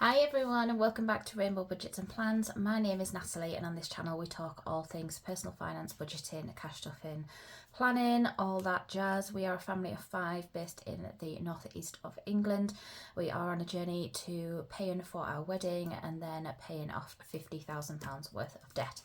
Hi everyone and welcome back to Rainbow Budgets and Plans. My name is Natalie and on this channel we talk all things personal finance, budgeting, cash stuffing, planning, all that jazz. We are a family of 5 based in the northeast of England. We are on a journey to paying for our wedding and then paying off £50,000 worth of debt.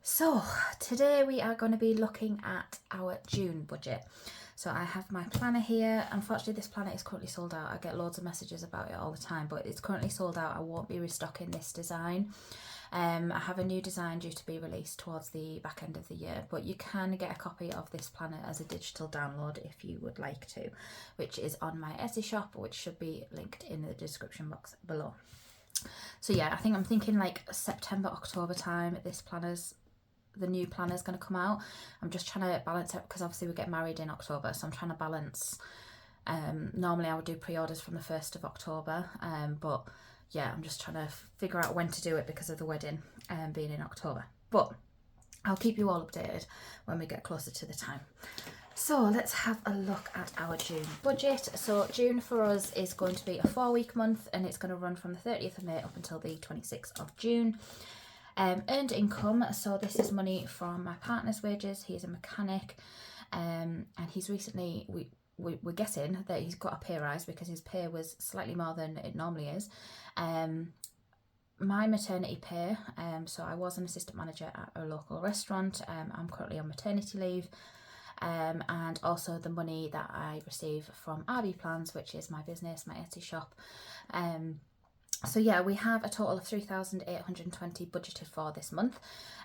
So today we are going to be looking at our June budget. So I have my planner here. Unfortunately, this planner is currently sold out. I get loads of messages about it all the time, but it's currently sold out. I won't be restocking this design. I have a new design due to be released towards the back end of the year, but you can get a copy of this planner as a digital download if you would like to, which is on my Etsy shop, which should be linked in the description box below. So yeah, I'm thinking like September, October time, the new planner is going to come out. I'm just trying to balance it because obviously we get married in October, so I'm trying to balance. Normally I would do pre-orders from the 1st of October, but yeah, I'm just trying to figure out when to do it because of the wedding being in October. But I'll keep you all updated when we get closer to the time. So let's have a look at our June budget. So June for us is going to be a 4-week month and it's going to run from the 30th of May up until the 26th of June. Earned income, so this is money from my partner's wages. He's a mechanic, and he's recently, we're guessing that he's got a pay rise because his pay was slightly more than it normally is. My maternity pay, so I was an assistant manager at a local restaurant. I'm currently on maternity leave. And also the money that I receive from RB Plans, which is my business, my Etsy shop. So yeah, we have a total of 3,820 budgeted for this month,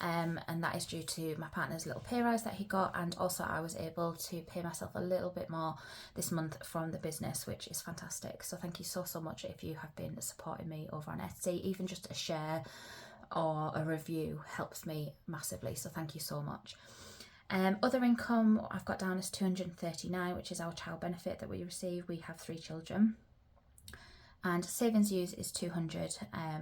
and that is due to my partner's little pay rise that he got, and also I was able to pay myself a little bit more this month from the business, which is fantastic. So thank you so much if you have been supporting me over on Etsy. Even just a share or a review helps me massively, so thank you so much. Other income I've got down as 239, which is our child benefit that we receive. We have 3 children. And savings use is 200,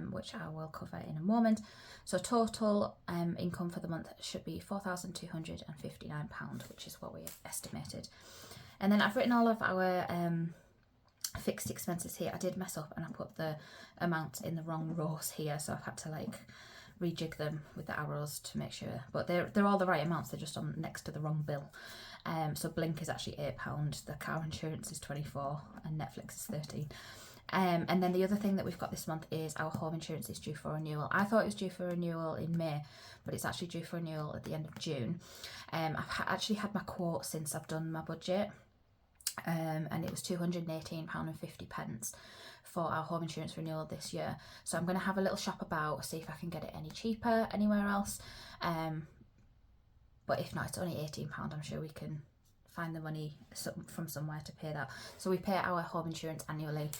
which I will cover in a moment. So total income for the month should be £4,259, which is what we estimated. And then I've written all of our fixed expenses here. I did mess up and I put the amount in the wrong rows here, so I've had to like rejig them with the arrows to make sure. But they're all the right amounts. They're just on next to the wrong bill. So Blink is actually £8, the car insurance is £24, and Netflix is £13. And then the other thing that we've got this month is our home insurance is due for renewal. I thought it was due for renewal in May, but it's actually due for renewal at the end of June. I've actually had my quote since I've done my budget, and it was £218.50 for our home insurance renewal this year. So I'm going to have a little shop about, see if I can get it any cheaper anywhere else. But if not, it's only £18. I'm sure we can find the money from somewhere to pay that. So we pay our home insurance annually.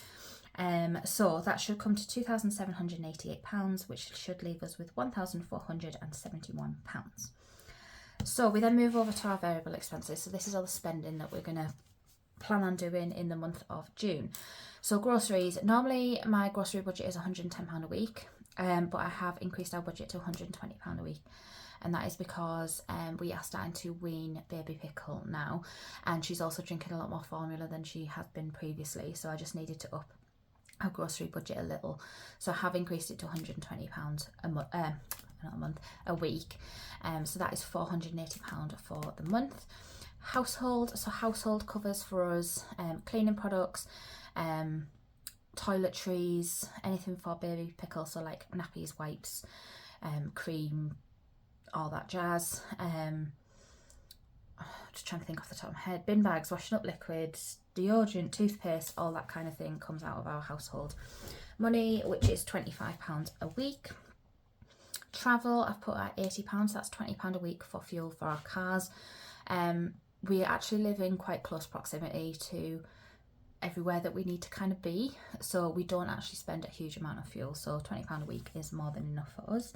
So that should come to £2,788, which should leave us with £1,471. So we then move over to our variable expenses. So this is all the spending that we're going to plan on doing in the month of June. So groceries, normally my grocery budget is £110 a week, but I have increased our budget to £120 a week. And that is because we are starting to wean baby Pickle now, and she's also drinking a lot more formula than she had been previously, so I just needed to up our grocery budget a little. So I have increased it to £120 a week, so that is £480 for the month. Household covers for us, cleaning products, toiletries, anything for baby Pickle, so like nappies, wipes, cream, all that jazz. Just trying to think off the top of my head. Bin bags, washing up liquids, deodorant, toothpaste, all that kind of thing comes out of our household money, which is £25 a week. Travel, I've put at £80. That's £20 a week for fuel for our cars. We actually live in quite close proximity to everywhere that we need to kind of be, so we don't actually spend a huge amount of fuel, so £20 a week is more than enough for us.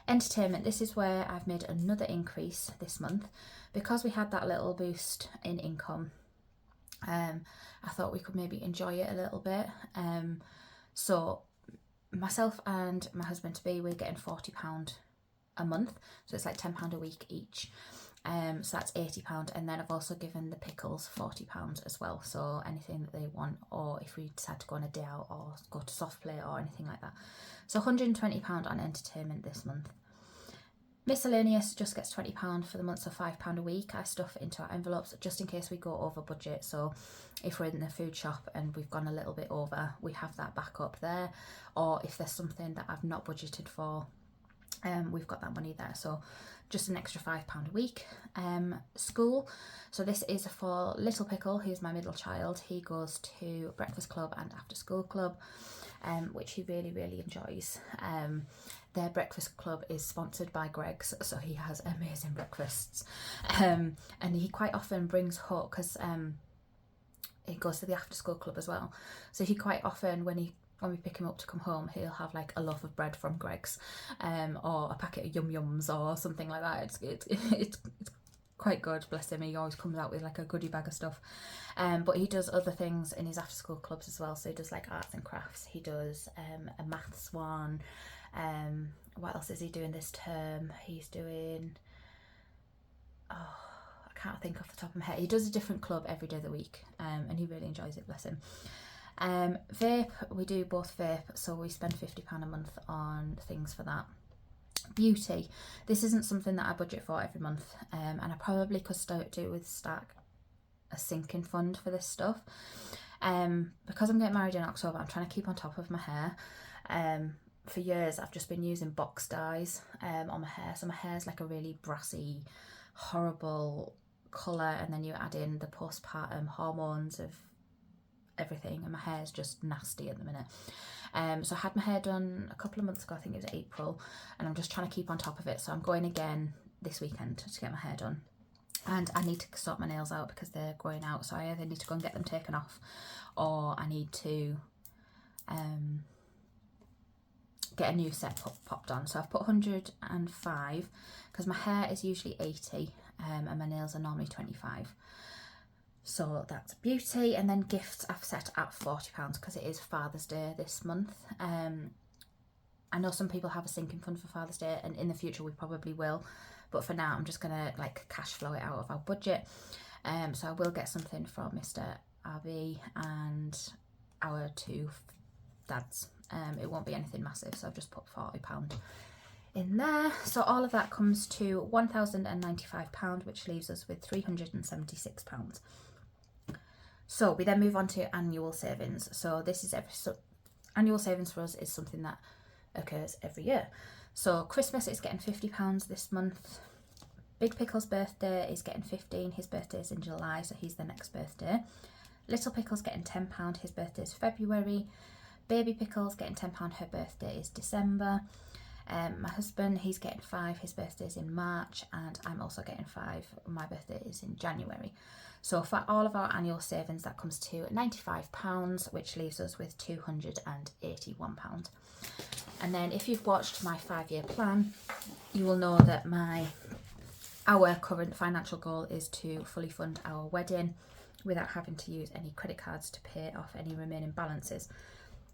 Entertainment, this is where I've made another increase this month because we had that little boost in income. I thought we could maybe enjoy it a little bit. So myself and my husband to be, we're getting £40 a month, so it's like £10 a week each. So that's £80, and then I've also given the pickles £40 as well, so anything that they want, or if we decide to go on a day out or go to soft play or anything like that. So £120 on entertainment this month. Miscellaneous just gets £20 for the month, so £5 a week. I stuff it into our envelopes just in case we go over budget. So if we're in the food shop and we've gone a little bit over, we have that back up there. Or if there's something that I've not budgeted for, we've got that money there. So just an extra £5 a week. School, so this is for little Pickle, who's my middle child. He goes to breakfast club and after school club, which he really enjoys. Their breakfast club is sponsored by Greggs, so he has amazing breakfasts, and he quite often brings home, because he goes to the after school club as well, so he quite often, when we pick him up to come home, he'll have like a loaf of bread from Greggs, or a packet of Yum Yums or something like that. It's quite good, bless him. He always comes out with like a goodie bag of stuff. But he does other things in his after school clubs as well. So he does like arts and crafts, he does a maths one. What else is he doing this term? He's doing, I can't think off the top of my head. He does a different club every day of the week, and he really enjoys it, bless him. Vape, we do both vape, so we spend £50 a month on things for that. Beauty, this isn't something that I budget for every month, and I probably could start a sinking fund for this stuff. Because I'm getting married in October, I'm trying to keep on top of my hair. For years I've just been using box dyes on my hair, so my hair's like a really brassy, horrible colour, and then you add in the postpartum hormones of everything, and my hair's just nasty at the minute. So I had my hair done a couple of months ago, I think it was April, and I'm just trying to keep on top of it. So I'm going again this weekend to get my hair done, and I need to sort my nails out because they're growing out, so I either need to go and get them taken off, or I need to get a new set popped on. So I've put 105 because my hair is usually 80, and my nails are normally 25. So that's beauty. And then gifts I've set at £40 because it is Father's Day this month. I know some people have a sinking fund for Father's Day, and in the future we probably will, but for now I'm just gonna like cash flow it out of our budget. So I will get something from Mr. Abbey and our two dads. It won't be anything massive, so I've just put £40 in there. So all of that comes to £1,095, which leaves us with £376. So we then move on to annual savings. So this is annual savings for us is something that occurs every year. So Christmas is getting £50 this month. Big Pickle's birthday is getting 15. His birthday is in July, so he's the next birthday. Little Pickle's getting £10. His birthday is February. Baby Pickle's getting £10. Her birthday is December. My husband, he's getting 5. His birthday is in March, and I'm also getting 5. My birthday is in January. So for all of our annual savings, that comes to £95, which leaves us with £281. And then if you've watched my 5-year plan, you will know that our current financial goal is to fully fund our wedding without having to use any credit cards to pay off any remaining balances.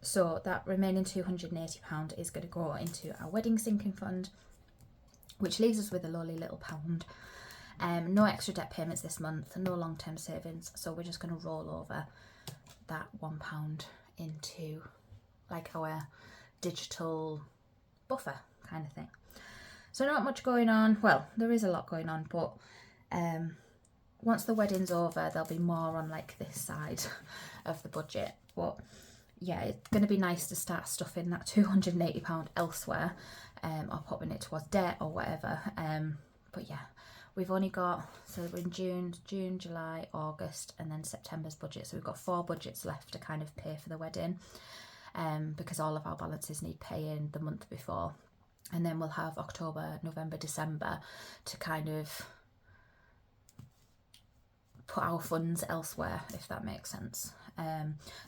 So that remaining £280 is going to go into our wedding sinking fund, which leaves us with a lowly little pound. No extra debt payments this month, no long-term savings, so we're just going to roll over that £1 into like our digital buffer kind of thing. So not much going on. Well, there is a lot going on, but once the wedding's over, there'll be more on like this side of the budget. But yeah, it's going to be nice to start stuffing that £280 elsewhere, or popping it towards debt or whatever. But yeah, we've only got, so we're in June, July, August, and then September's budget. So we've got 4 budgets left to kind of pay for the wedding, because all of our balances need paying the month before. And then we'll have October, November, December to kind of put our funds elsewhere, if that makes sense.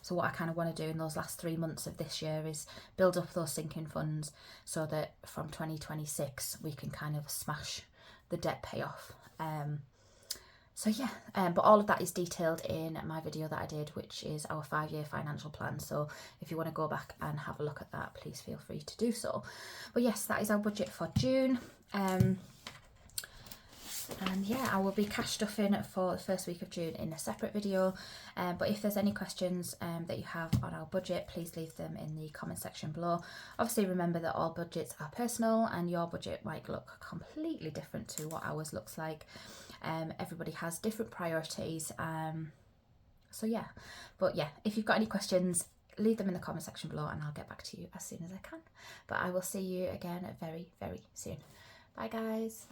So what I kind of want to do in those last 3 months of this year is build up those sinking funds so that from 2026 we can kind of smash the debt payoff. So yeah, but all of that is detailed in my video that I did, which is our 5-year financial plan. So if you want to go back and have a look at that, please feel free to do so. But yes, that is our budget for June. And yeah, I will be cash stuffing for the first week of June in a separate video. But if there's any questions that you have on our budget, please leave them in the comment section below. Obviously remember that all budgets are personal and your budget might look completely different to what ours looks like. Everybody has different priorities. So yeah, but yeah, if you've got any questions, leave them in the comment section below and I'll get back to you as soon as I can. But I will see you again very, very soon. Bye guys.